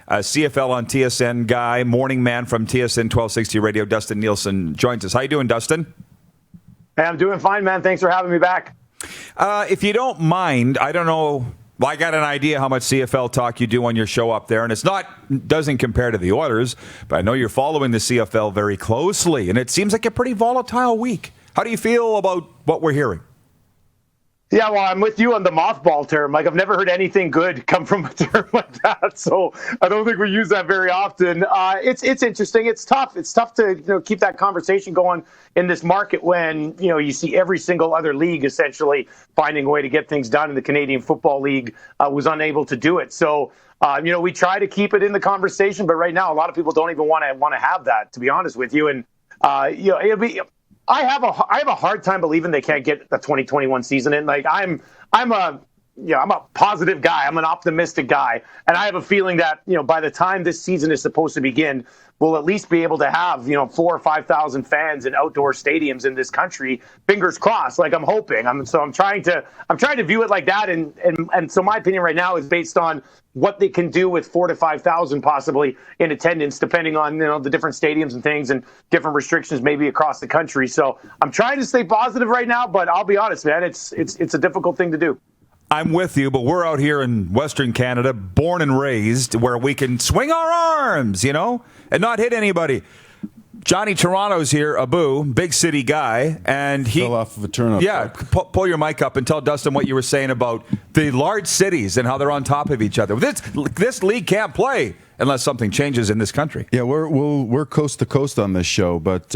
CFL on TSN guy, morning man from TSN 1260 Radio, Dustin Nielson, joins us. How you doing, Dustin? Hey, I'm doing fine, man. Thanks for having me back. If you don't mind, I don't know. Well, I got an idea how much CFL talk you do on your show up there, and doesn't compare to the Oilers, but I know you're following the CFL very closely, and it seems like a pretty volatile week. How do you feel about what we're hearing? Yeah, well, I'm with you on the mothball term. Like, I've never heard anything good come from a term like that, so I don't think we use that very often. It's interesting. It's tough. It's tough to keep that conversation going in this market when you see every single other league essentially finding a way to get things done, and the Canadian Football League was unable to do it. So we try to keep it in the conversation, but right now a lot of people don't even want to have that, to be honest with you. And it'll be. I have a hard time believing they can't get the 2021 season in. Like, I'm a positive guy. I'm an optimistic guy, and I have a feeling that by the time this season is supposed to begin, we'll at least be able to have 4,000 or 5,000 fans in outdoor stadiums in this country. Fingers crossed. Like, I'm hoping. I'm trying to view it like that, and so my opinion right now is based on what they can do with 4,000 to 5,000 possibly in attendance, depending on the different stadiums and things and different restrictions maybe across the country. So I'm trying to stay positive right now, but I'll be honest, man, it's a difficult thing to do. I'm with you, but we're out here in Western Canada, born and raised, where we can swing our arms, and not hit anybody. Johnny Toronto's here, Abu, big city guy, and he fell off of a turn-up. Yeah, pull your mic up and tell Dustin what you were saying about the large cities and how they're on top of each other. This league can't play unless something changes in this country. Yeah, we're coast to coast on this show, but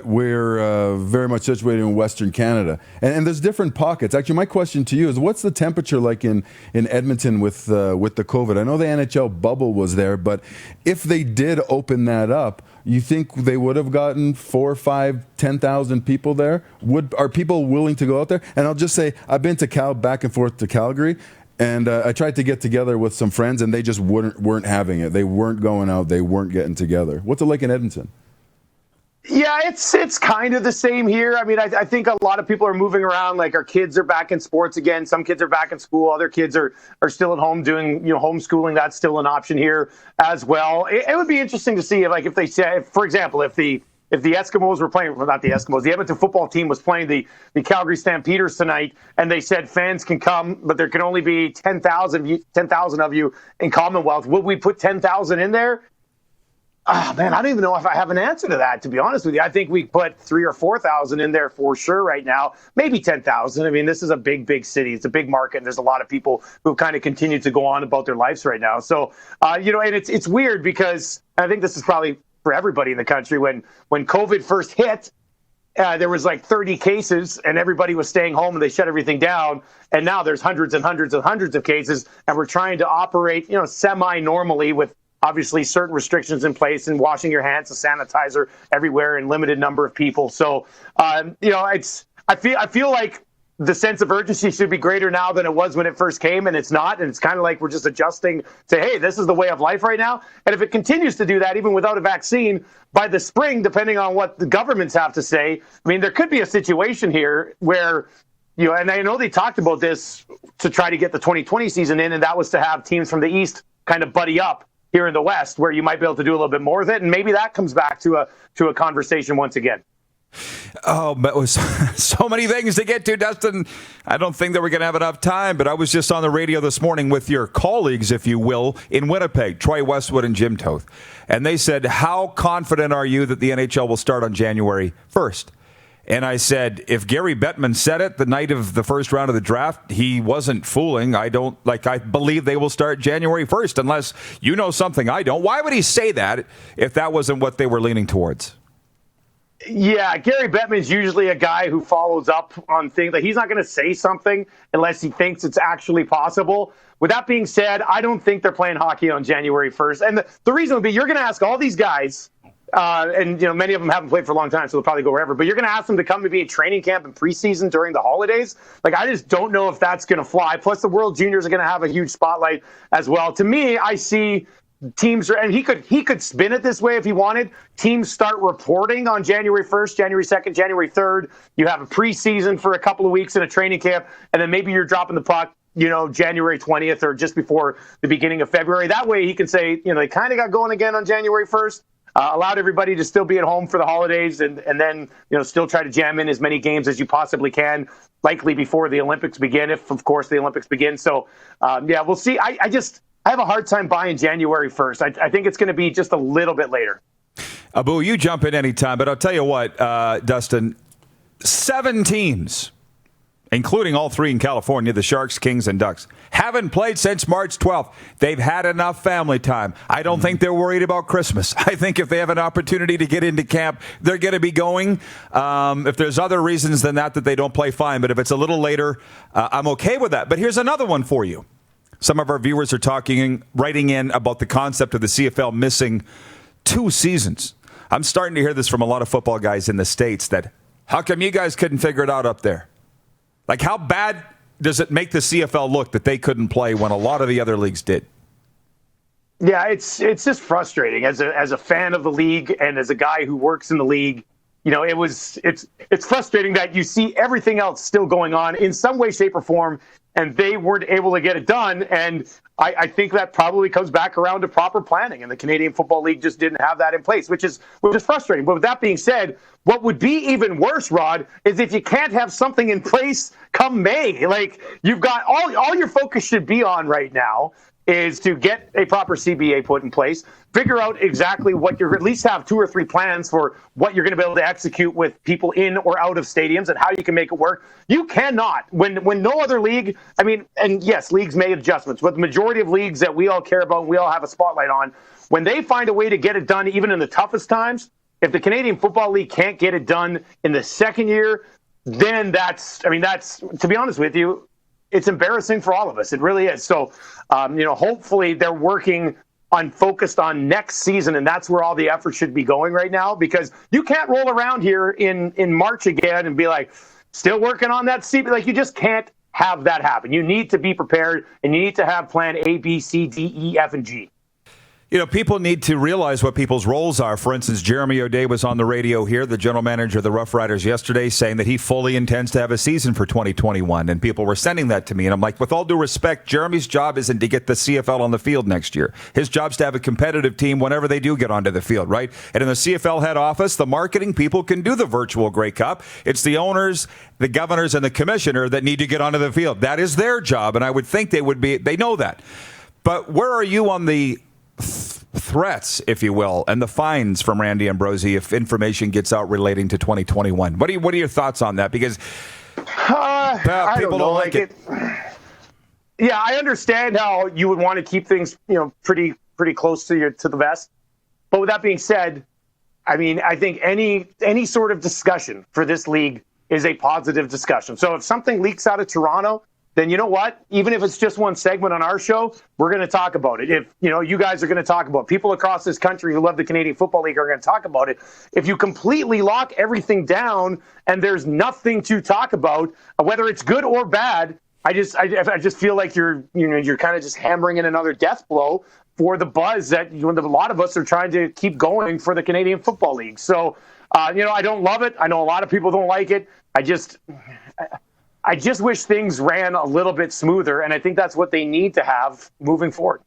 we're very much situated in Western Canada, and there's different pockets. Actually, my question to you is, what's the temperature like in Edmonton with the COVID? I know the NHL bubble was there, but if they did open that up, you think they would have gotten 4, 5, 10,000 people there? Are people willing to go out there? And I'll just say, I've been to back and forth to Calgary. And I tried to get together with some friends, and they just weren't having it. They weren't going out. They weren't getting together. What's it like in Edmonton? Yeah, it's kind of the same here. I mean, I think a lot of people are moving around. Like, our kids are back in sports again. Some kids are back in school. Other kids are still at home doing homeschooling. That's still an option here as well. It would be interesting to see if they say, for example, if the Eskimos were playing, well, not the Eskimos, the Edmonton football team was playing the Calgary Stampeders tonight, and they said fans can come, but there can only be 10,000 of you in Commonwealth. Would we put 10,000 in there? Oh, man, I don't even know if I have an answer to that, to be honest with you. I think we put 3,000 or 4,000 in there for sure right now, maybe 10,000. I mean, this is a big, big city. It's a big market, and there's a lot of people who kind of continue to go on about their lives right now. So, and it's weird because I think this is probably for everybody in the country. When COVID first hit, there was like 30 cases and everybody was staying home and they shut everything down. And now there's hundreds and hundreds and hundreds of cases, and we're trying to operate, semi-normally with obviously certain restrictions in place and washing your hands, and sanitizer everywhere and limited number of people. So, I feel like the sense of urgency should be greater now than it was when it first came, and it's not. And it's kind of like we're just adjusting to, hey, this is the way of life right now. And if it continues to do that, even without a vaccine, by the spring, depending on what the governments have to say, I mean, there could be a situation here where, and I know they talked about this to try to get the 2020 season in, and that was to have teams from the East kind of buddy up here in the West, where you might be able to do a little bit more with it. And maybe that comes back to a conversation once again. Oh, but it was so many things to get to, Dustin. I don't think that we're going to have enough time, but I was just on the radio this morning with your colleagues, if you will, in Winnipeg, Troy Westwood and Jim Toth. And they said, how confident are you that the NHL will start on January 1st? And I said, if Gary Bettman said it the night of the first round of the draft, he wasn't fooling. I believe they will start January 1st, unless you know something I don't. Why would he say that if that wasn't what they were leaning towards? Yeah, Gary Bettman's usually a guy who follows up on things. Like, he's not going to say something unless he thinks it's actually possible. With that being said, I don't think they're playing hockey on January 1st. And the reason would be, you're going to ask all these guys, and many of them haven't played for a long time, so they'll probably go wherever. But you're going to ask them to come to be at training camp and preseason during the holidays. Like, I just don't know if that's going to fly. Plus, the World Juniors are going to have a huge spotlight as well. To me, I see teams, and he could spin it this way if he wanted. Teams start reporting on January 1st, January 2nd, January 3rd. You have a preseason for a couple of weeks in a training camp, and then maybe you're dropping the puck January 20th or just before the beginning of February. That way he can say, they kind of got going again on January 1st. Allowed everybody to still be at home for the holidays and then, still try to jam in as many games as you possibly can, likely before the Olympics begin, if, of course, the Olympics begin. So, we'll see. I have a hard time buying January 1st. I think it's going to be just a little bit later. Abu, you jump in anytime, but I'll tell you what, Dustin, 7 teams, including all 3 in California, the Sharks, Kings, and Ducks, haven't played since March 12th. They've had enough family time. I don't think they're worried about Christmas. I think if they have an opportunity to get into camp, they're going to be going. If there's other reasons than that they don't play, fine. But if it's a little later, I'm okay with that. But here's another one for you. Some of our viewers are writing in about the concept of the CFL missing 2 seasons. I'm starting to hear this from a lot of football guys in the States that, how come you guys couldn't figure it out up there? Like, how bad does it make the CFL look that they couldn't play when a lot of the other leagues did? Yeah, it's just frustrating as a fan of the league and as a guy who works in the league. It's frustrating that you see everything else still going on in some way, shape, or form, and they weren't able to get it done. And I think that probably comes back around to proper planning, and the Canadian Football League just didn't have that in place, which is frustrating. But with that being said, what would be even worse, Rod, is if you can't have something in place come May. Like, you've got all your focus should be on right now is to get a proper CBA put in place, figure out exactly what you're, at least have 2 or 3 plans for what you're going to be able to execute with people in or out of stadiums and how you can make it work. You cannot, when no other league, and yes, leagues made adjustments, but the majority of leagues that we all care about and we all have a spotlight on, when they find a way to get it done, even in the toughest times, if the Canadian Football League can't get it done in the second year, then that's, to be honest with you, it's embarrassing for all of us. It really is. So, hopefully they're focused on next season, and that's where all the effort should be going right now, because you can't roll around here in March again and be like, still working on that CBA. Like, you just can't have that happen. You need to be prepared, and you need to have plan A, B, C, D, E, F, and G. People need to realize what people's roles are. For instance, Jeremy O'Day was on the radio here, the general manager of the Rough Riders, yesterday, saying that he fully intends to have a season for 2021. And people were sending that to me. And I'm like, with all due respect, Jeremy's job isn't to get the CFL on the field next year. His job's to have a competitive team whenever they do get onto the field, right? And in the CFL head office, the marketing people can do the virtual Grey Cup. It's the owners, the governors, and the commissioner that need to get onto the field. That is their job. And I would think they know that. But where are you on the threats, if you will, and the fines from Randy Ambrosie if information gets out relating to 2021? What are your thoughts on that? Because people don't like it. Yeah, I understand how you would want to keep things, pretty close to the vest. But with that being said, I think any sort of discussion for this league is a positive discussion. So if something leaks out of Toronto, then you know what? Even if it's just one segment on our show, we're going to talk about it. If you guys are going to talk about it, people across this country who love the Canadian Football League are going to talk about it. If you completely lock everything down and there's nothing to talk about, whether it's good or bad, I just feel like you're kind of just hammering in another death blow for the buzz that a lot of us are trying to keep going for the Canadian Football League. So, I don't love it. I know a lot of people don't like it. I just wish things ran a little bit smoother, and I think that's what they need to have moving forward.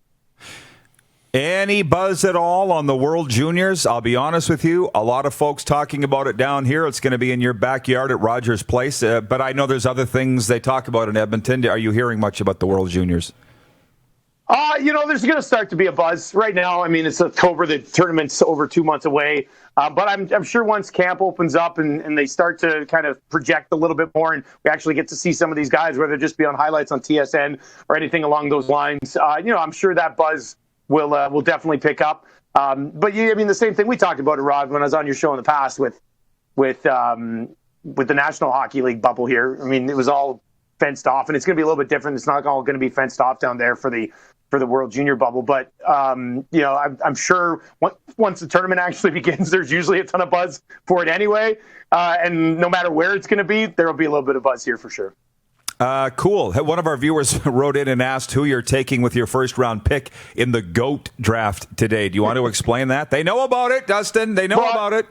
Any buzz at all on the World Juniors? I'll be honest with you, a lot of folks talking about it down here. It's going to be in your backyard at Rogers Place, but I know there's other things they talk about in Edmonton. Are you hearing much about the World Juniors? There's going to start to be a buzz right now. It's October. The tournament's over 2 months away. But I'm sure once camp opens up and they start to kind of project a little bit more and we actually get to see some of these guys, whether it just be on highlights on TSN or anything along those lines, I'm sure that buzz will definitely pick up. But the same thing we talked about it, Rod, when I was on your show in the past with the National Hockey League bubble here. It was all fenced off, and it's going to be a little bit different. It's not all going to be fenced off down there for the World Junior bubble. But, I'm sure once the tournament actually begins, there's usually a ton of buzz for it anyway. And no matter where it's going to be, there will be a little bit of buzz here for sure. Cool. One of our viewers wrote in and asked who you're taking with your first-round pick in the GOAT draft today. Do you want to explain that? They know about it, Dustin. They know about it.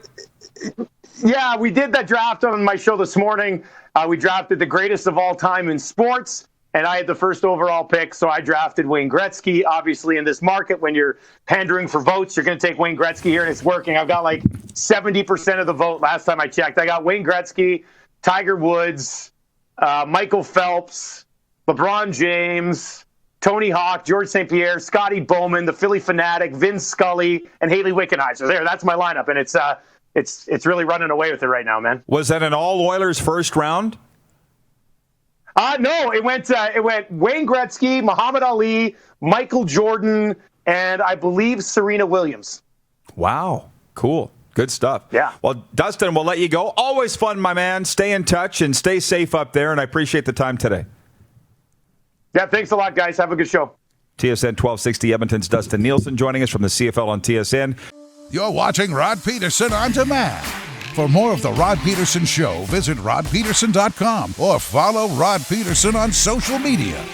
Yeah, we did that draft on my show this morning. We drafted the greatest of all time in sports. and I had the first overall pick, so I drafted Wayne Gretzky. Obviously, in this market, when you're pandering for votes, you're going to take Wayne Gretzky here, and it's working. I've got like 70% of the vote last time I checked. I got Wayne Gretzky, Tiger Woods, Michael Phelps, LeBron James, Tony Hawk, George St. Pierre, Scotty Bowman, the Philly Fanatic, Vince Scully, and Haley Wickenheiser. There, that's my lineup, and it's really running away with it right now, man. Was that an all Oilers first round? No, it went Wayne Gretzky, Muhammad Ali, Michael Jordan, and I believe Serena Williams. Wow, cool. Good stuff. Yeah. Well, Dustin, we'll let you go. Always fun, my man. Stay in touch and stay safe up there, and I appreciate the time today. Yeah, thanks a lot, guys. Have a good show. TSN 1260 Edmonton's Dustin Nielson joining us from the CFL on TSN. You're watching Rod Pedersen On Demand. For more of The Rod Pedersen Show, visit rodpedersen.com or follow Rod Pedersen on social media.